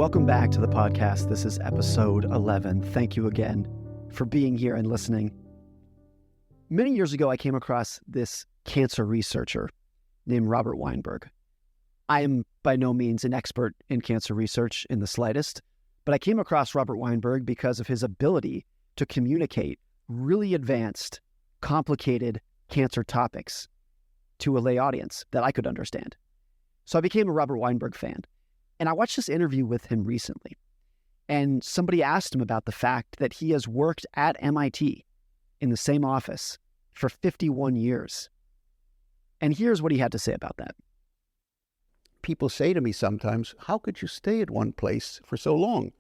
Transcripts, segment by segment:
Welcome back to the podcast. This is episode 11. Thank you again for being here and listening. Many years ago, I came across this cancer researcher named Robert Weinberg. I am by no means an expert in cancer research in the slightest, but I came across Robert Weinberg because of his ability to communicate really advanced, complicated cancer topics to a lay audience that I could understand. So I became a Robert Weinberg fan. And I watched this interview with him recently, and somebody asked him about the fact that he has worked at MIT in the same office for 51 years. And here's what he had to say about that. People say to me sometimes, how could you stay at one place for so long?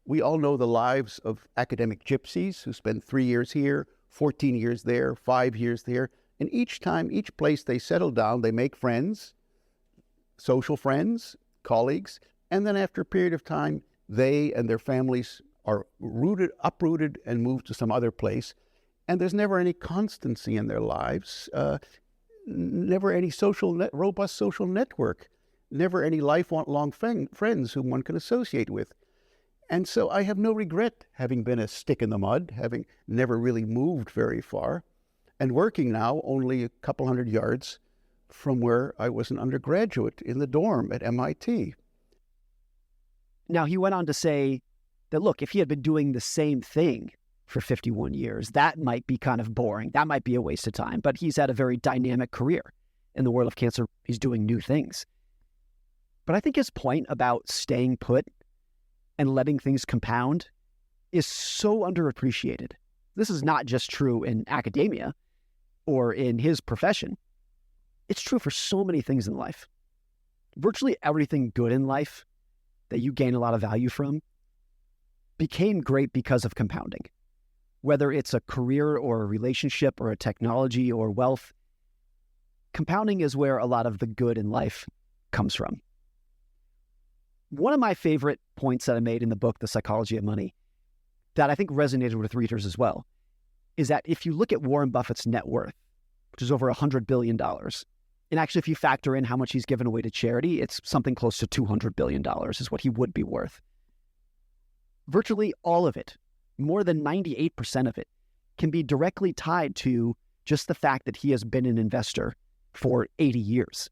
We all know the lives of academic gypsies who spend 3 years here, 14 years there, 5 years there. And each time, each place they settle down, they make friends, social friends, colleagues, and then after a period of time, they and their families are uprooted and moved to some other place. And there's never any constancy in their lives, never any robust social network, never any lifelong friends whom one can associate with. And so I have no regret having been a stick in the mud, having never really moved very far, and working now only a couple hundred yards from where I was an undergraduate in the dorm at MIT. Now, he went on to say that, look, if he had been doing the same thing for 51 years, that might be kind of boring. That might be a waste of time. But he's had a very dynamic career in the world of cancer. He's doing new things. But I think his point about staying put and letting things compound is so underappreciated. This is not just true in academia or in his profession. It's true for so many things in life. Virtually everything good in life that you gain a lot of value from became great because of compounding. Whether it's a career or a relationship or a technology or wealth, compounding is where a lot of the good in life comes from. One of my favorite points that I made in the book, The Psychology of Money, that I think resonated with readers as well, is that if you look at Warren Buffett's net worth, which is over $100 billion, and actually, if you factor in how much he's given away to charity, it's something close to $200 billion is what he would be worth. Virtually all of it, more than 98% of it, can be directly tied to just the fact that he has been an investor for 80 years.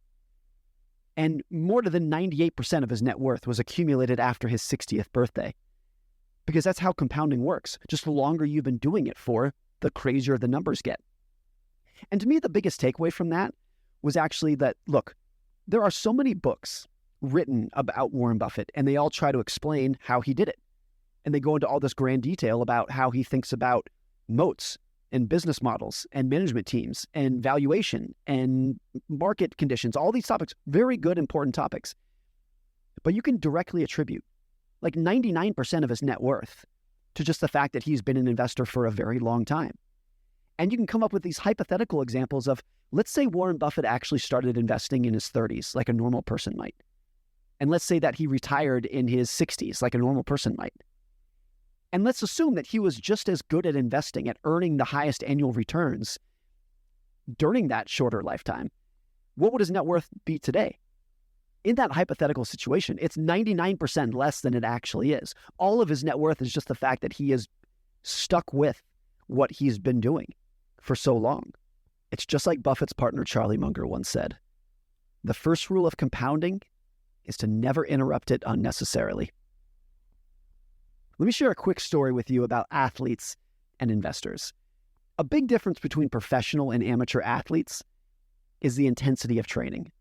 And more than 98% of his net worth was accumulated after his 60th birthday. Because that's how compounding works. Just the longer you've been doing it for, the crazier the numbers get. And to me, the biggest takeaway from that was actually that, look, there are so many books written about Warren Buffett, and they all try to explain how he did it. And they go into all this grand detail about how he thinks about moats and business models and management teams and valuation and market conditions, all these topics, very good, important topics. But you can directly attribute like 99% of his net worth to just the fact that he's been an investor for a very long time. And you can come up with these hypothetical examples of, let's say Warren Buffett actually started investing in his 30s like a normal person might. And let's say that he retired in his 60s like a normal person might. And let's assume that he was just as good at investing, at earning the highest annual returns during that shorter lifetime. What would his net worth be today? In that hypothetical situation, it's 99% less than it actually is. All of his net worth is just the fact that he is stuck with what he's been doing for so long. It's just like Buffett's partner Charlie Munger once said, the first rule of compounding is to never interrupt it unnecessarily. Let me share a quick story with you about athletes and investors. A big difference between professional and amateur athletes is the intensity of training.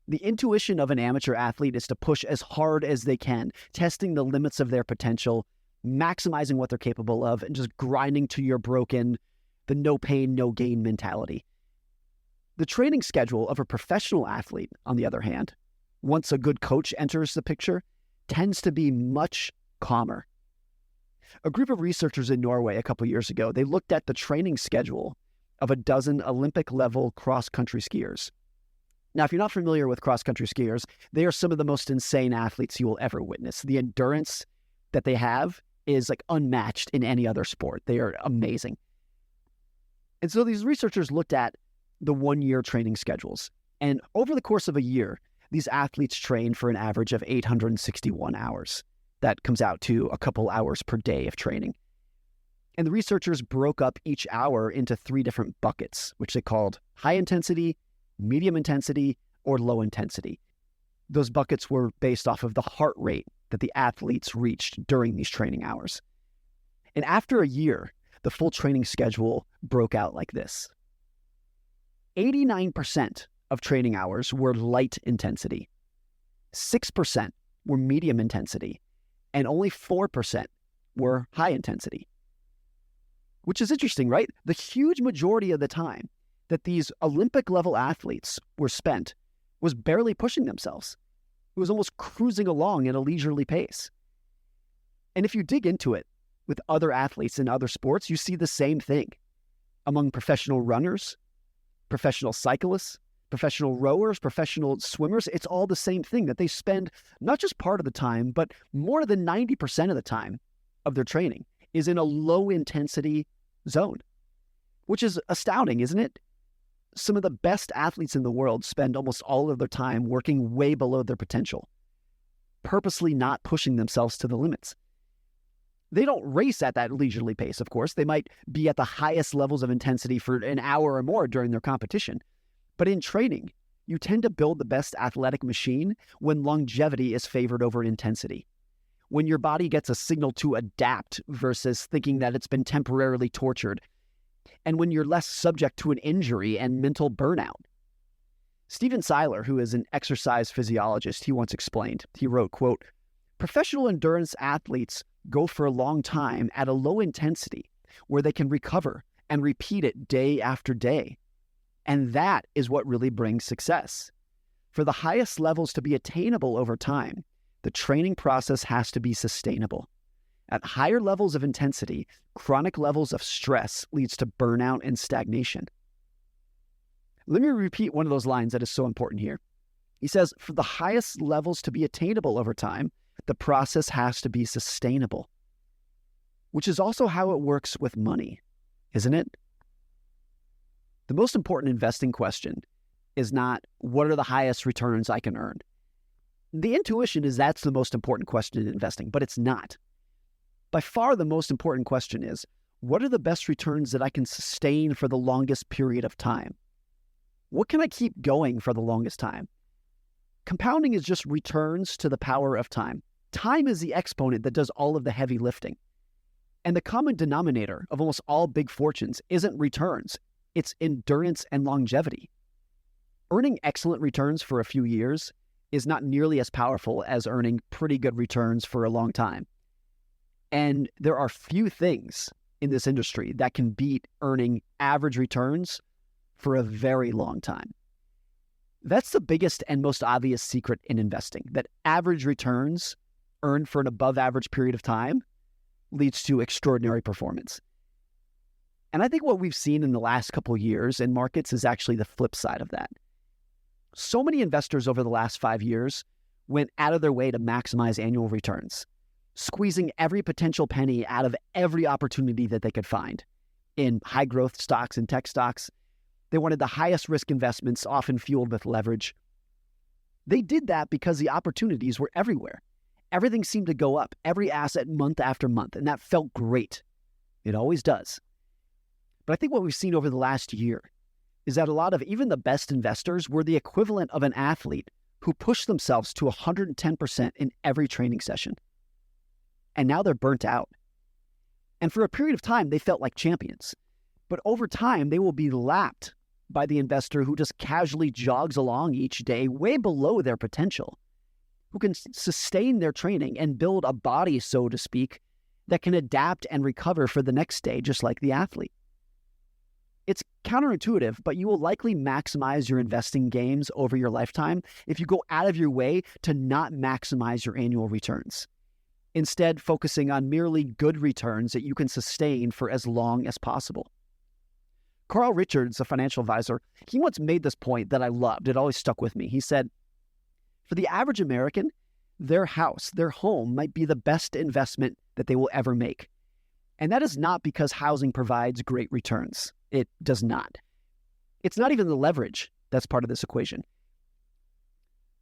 The intuition of an amateur athlete is to push as hard as they can, testing the limits of their potential, maximizing what they're capable of, and just grinding till you're broken, the no pain, no gain mentality. The training schedule of a professional athlete, on the other hand, once a good coach enters the picture, tends to be much calmer. A group of researchers in Norway a couple years ago, they looked at the training schedule of a dozen Olympic-level cross-country skiers. Now, if you're not familiar with cross-country skiers, they are some of the most insane athletes you will ever witness. The endurance that they have is like unmatched in any other sport. They are amazing. And so these researchers looked at the one-year training schedules. And over the course of a year, these athletes train for an average of 861 hours. That comes out to a couple hours per day of training. And the researchers broke up each hour into 3 different buckets, which they called high intensity, medium intensity, or low intensity. Those buckets were based off of the heart rate that the athletes reached during these training hours. And after a year, the full training schedule broke out like this. 89% of training hours were light intensity, 6% were medium intensity, and only 4% were high intensity. Which is interesting, right? The huge majority of the time that these Olympic level athletes were spent was barely pushing themselves. It was almost cruising along at a leisurely pace. And if you dig into it with other athletes in other sports, you see the same thing. Among professional runners, professional cyclists, professional rowers, professional swimmers, it's all the same thing, that they spend not just part of the time, but more than 90% of the time of their training is in a low intensity zone, which is astounding, isn't it? Some of the best athletes in the world spend almost all of their time working way below their potential, purposely not pushing themselves to the limits. They don't race at that leisurely pace, of course. They might be at the highest levels of intensity for an hour or more during their competition. But in training, you tend to build the best athletic machine when longevity is favored over intensity. When your body gets a signal to adapt versus thinking that it's been temporarily tortured, and when you're less subject to an injury and mental burnout. Steven Seiler, who is an exercise physiologist, he once explained, he wrote, quote, "Professional endurance athletes go for a long time at a low intensity where they can recover and repeat it day after day. And that is what really brings success. For the highest levels to be attainable over time, the training process has to be sustainable. At higher levels of intensity, chronic levels of stress leads to burnout and stagnation." Let me repeat one of those lines that is so important here. He says, for the highest levels to be attainable over time, the process has to be sustainable, which is also how it works with money, isn't it? The most important investing question is not, what are the highest returns I can earn? The intuition is that's the most important question in investing, but it's not. By far the most important question is, what are the best returns that I can sustain for the longest period of time? What can I keep going for the longest time? Compounding is just returns to the power of time. Time is the exponent that does all of the heavy lifting. And the common denominator of almost all big fortunes isn't returns, it's endurance and longevity. Earning excellent returns for a few years is not nearly as powerful as earning pretty good returns for a long time. And there are few things in this industry that can beat earning average returns for a very long time. That's the biggest and most obvious secret in investing, that average returns earned for an above average period of time leads to extraordinary performance. And I think what we've seen in the last couple of years in markets is actually the flip side of that. So many investors over the last 5 years went out of their way to maximize annual returns, squeezing every potential penny out of every opportunity that they could find in high growth stocks and tech stocks. They wanted the highest risk investments, often fueled with leverage. They did that because the opportunities were everywhere. Everything seemed to go up, every asset month after month, and that felt great. It always does. But I think what we've seen over the last year is that a lot of even the best investors were the equivalent of an athlete who pushed themselves to 110% in every training session. And now they're burnt out. And for a period of time, they felt like champions. But over time, they will be lapped by the investor who just casually jogs along each day way below their potential, who can sustain their training and build a body, so to speak, that can adapt and recover for the next day, just like the athlete. It's counterintuitive, but you will likely maximize your investing gains over your lifetime if you go out of your way to not maximize your annual returns, instead focusing on merely good returns that you can sustain for as long as possible. Carl Richards, a financial advisor, he once made this point that I loved. It always stuck with me. He said, for the average American, their house, their home might be the best investment that they will ever make. And that is not because housing provides great returns. It does not. It's not even the leverage that's part of this equation.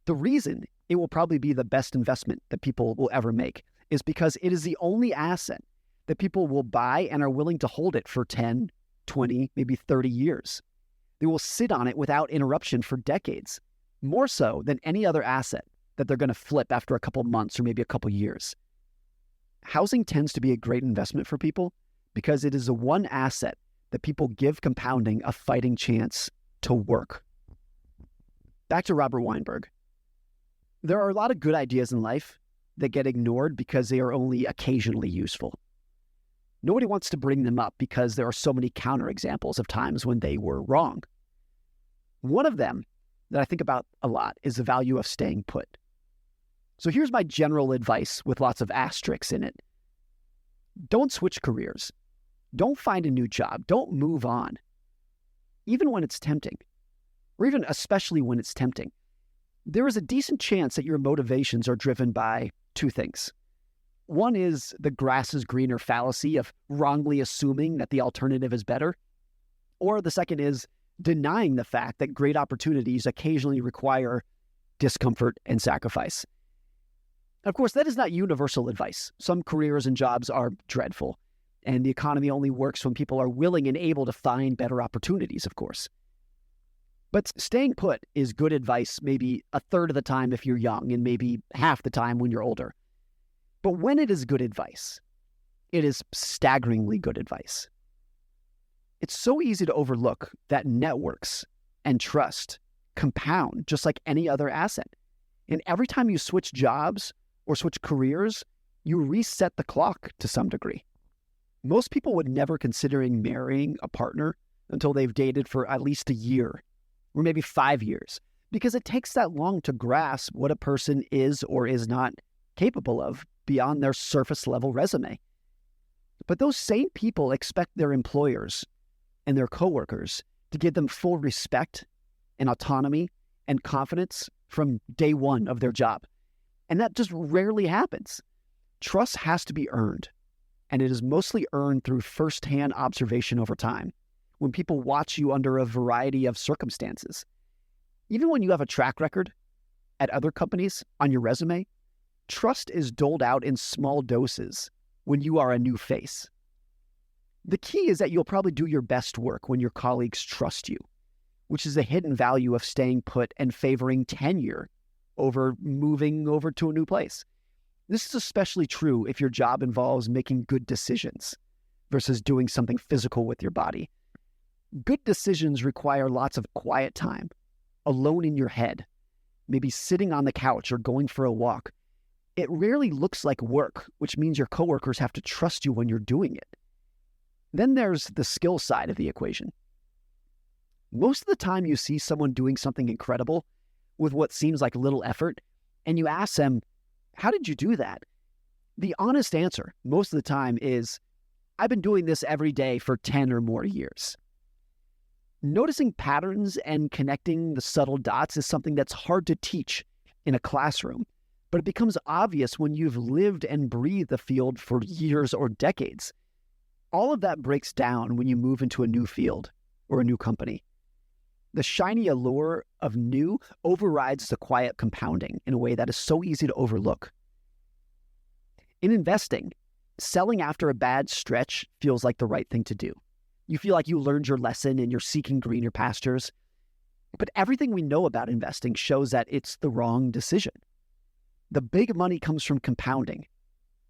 The reason it will probably be the best investment that people will ever make is because it is the only asset that people will buy and are willing to hold it for 10, 20, maybe 30 years. They will sit on it without interruption for decades, more so than any other asset that they're going to flip after a couple months or maybe a couple years. Housing tends to be a great investment for people because it is the one asset that people give compounding a fighting chance to work. Back to Robert Weinberg. There are a lot of good ideas in life that get ignored because they are only occasionally useful. Nobody wants to bring them up because there are so many counterexamples of times when they were wrong. One of them that I think about a lot is the value of staying put. So here's my general advice with lots of asterisks in it. Don't switch careers. Don't find a new job. Don't move on. Even when it's tempting, or even especially when it's tempting, there is a decent chance that your motivations are driven by two things. One is the grass is greener fallacy of wrongly assuming that the alternative is better. Or the second is denying the fact that great opportunities occasionally require discomfort and sacrifice. Of course, that is not universal advice. Some careers and jobs are dreadful, and the economy only works when people are willing and able to find better opportunities, of course. But staying put is good advice maybe a third of the time if you're young and maybe half the time when you're older. But when it is good advice, it is staggeringly good advice. It's so easy to overlook that networks and trust compound just like any other asset. And every time you switch jobs or switch careers, you reset the clock to some degree. Most people would never consider marrying a partner until they've dated for at least a year or maybe 5 years, because it takes that long to grasp what a person is or is not capable of beyond their surface level resume. But those same people expect their employers and their coworkers to give them full respect and autonomy and confidence from day one of their job. And that just rarely happens. Trust has to be earned, and it is mostly earned through firsthand observation over time, when people watch you under a variety of circumstances. Even when you have a track record at other companies on your resume, trust is doled out in small doses when you are a new face. The key is that you'll probably do your best work when your colleagues trust you, which is the hidden value of staying put and favoring tenure over moving over to a new place. This is especially true if your job involves making good decisions versus doing something physical with your body. Good decisions require lots of quiet time, alone in your head, maybe sitting on the couch or going for a walk. It rarely looks like work, which means your coworkers have to trust you when you're doing it. Then there's the skill side of the equation. Most of the time you see someone doing something incredible with what seems like little effort, and you ask them, how did you do that? The honest answer most of the time is, I've been doing this every day for 10 or more years. Noticing patterns and connecting the subtle dots is something that's hard to teach in a classroom, but it becomes obvious when you've lived and breathed the field for years or decades. All of that breaks down when you move into a new field or a new company. The shiny allure of new overrides the quiet compounding in a way that is so easy to overlook. In investing, selling after a bad stretch feels like the right thing to do. You feel like you learned your lesson and you're seeking greener pastures. But everything we know about investing shows that it's the wrong decision. The big money comes from compounding,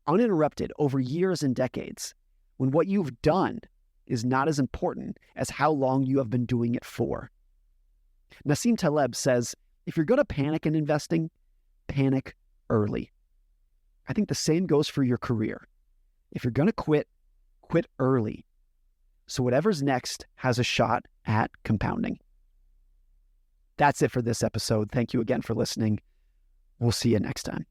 uninterrupted over years and decades, when what you've done is not as important as how long you have been doing it for. Nassim Taleb says, if you're going to panic in investing, panic early. I think the same goes for your career. If you're going to quit, quit early. So whatever's next has a shot at compounding. That's it for this episode. Thank you again for listening. We'll see you next time.